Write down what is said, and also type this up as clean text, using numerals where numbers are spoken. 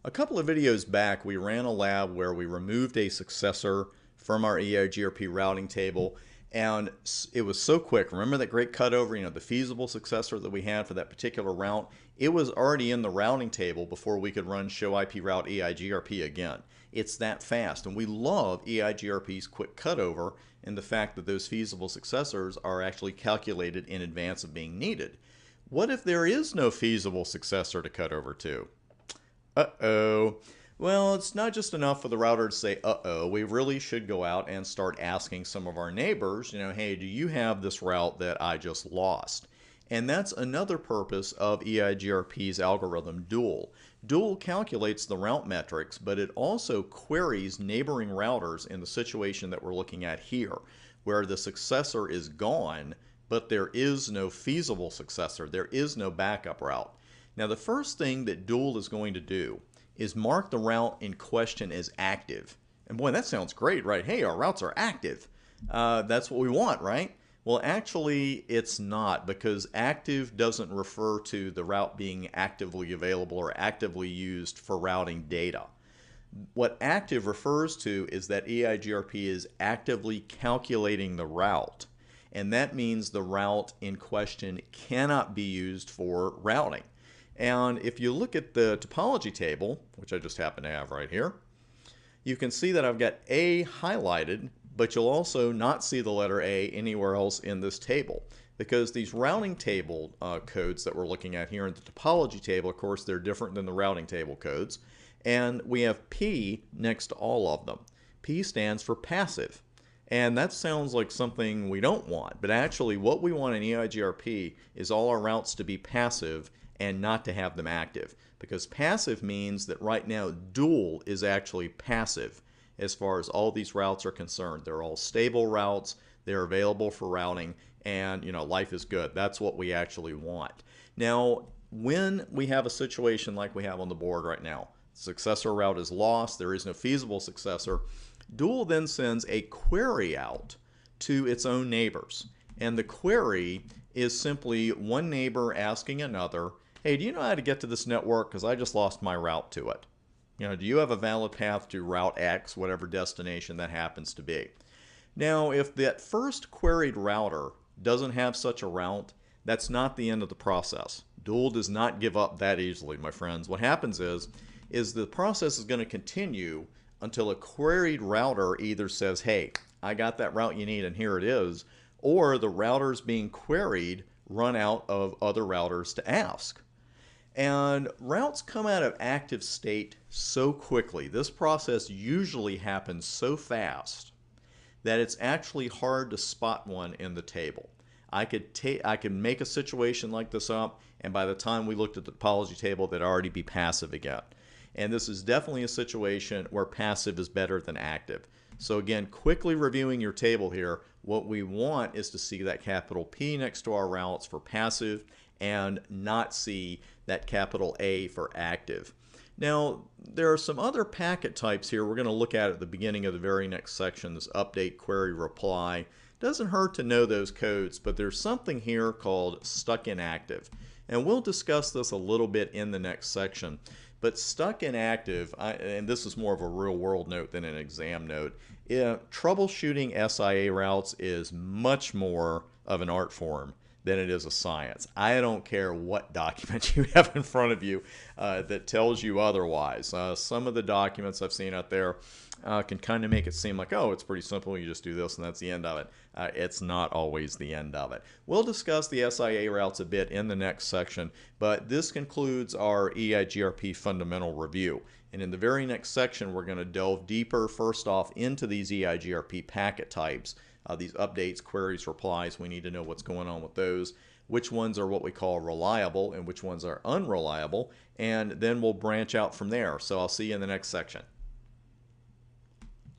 A couple of videos back, we ran a lab where we removed a successor from our EIGRP routing table, and it was so quick. Remember that great cutover, the feasible successor that we had for that particular route? It was already in the routing table before we could run show IP route EIGRP again. It's that fast, and we love EIGRP's quick cutover and the fact that those feasible successors are actually calculated in advance of being needed. What if there is no feasible successor to cut over to? Uh-oh. Well, it's not just enough for the router to say, uh-oh. We really should go out and start asking some of our neighbors, hey, do you have this route that I just lost? And that's another purpose of EIGRP's algorithm Dual. Dual calculates the route metrics, but it also queries neighboring routers in the situation that we're looking at here, where the successor is gone, but there is no feasible successor. There is no backup route. Now, the first thing that Dual is going to do is mark the route in question as active. And boy, that sounds great, right? Hey, our routes are active. That's what we want, right? Well, actually, it's not, because active doesn't refer to the route being actively available or actively used for routing data. What active refers to is that EIGRP is actively calculating the route. And that means the route in question cannot be used for routing. And if you look at the topology table, which I just happen to have right here, you can see that I've got A highlighted, but you'll also not see the letter A anywhere else in this table, because these routing table codes that we're looking at here in the topology table, of course, they're different than the routing table codes. And we have P next to all of them. P stands for passive. And that sounds like something we don't want, but actually what we want in EIGRP is all our routes to be passive and not to have them active, because passive means that right now Dual is actually passive as far as all these routes are concerned. They're all stable routes, they're available for routing, and life is good. That's what we actually want. Now, when we have a situation like we have on the board right now, successor route is lost, there is no feasible successor, Dual then sends a query out to its own neighbors. And the query is simply one neighbor asking another, hey, do you know how to get to this network? Because I just lost my route to it. Do you have a valid path to route X, whatever destination that happens to be? Now, if that first queried router doesn't have such a route, that's not the end of the process. Dual does not give up that easily, my friends. What happens is the process is going to continue until a queried router either says, hey, I got that route you need and here it is, or the routers being queried run out of other routers to ask. And routes come out of active state so quickly. This process usually happens so fast that it's actually hard to spot one in the table. I could make a situation like this up, and by the time we looked at the topology table, they'd already be passive again. And this is definitely a situation where passive is better than active. So again, quickly reviewing your table here, what we want is to see that capital P next to our routes for passive and not see that capital A for active. Now, there are some other packet types here we're going to look at the beginning of the very next section, this update, query, reply. Doesn't hurt to know those codes, but there's something here called stuck inactive. And we'll discuss this a little bit in the next section. But stuck inactive, and this is more of a real world note than an exam note, troubleshooting SIA routes is much more of an art form than it is a science. I don't care what document you have in front of you that tells you otherwise. Some of the documents I've seen out there can kind of make it seem like, oh, it's pretty simple, you just do this and that's the end of it. It's not always the end of it. We'll discuss the SIA routes a bit in the next section, but this concludes our EIGRP fundamental review. And in the very next section, we're going to delve deeper, first off, into these EIGRP packet types. These updates, queries, replies, we need to know what's going on with those, which ones are what we call reliable and which ones are unreliable, and then we'll branch out from there. So I'll see you in the next section.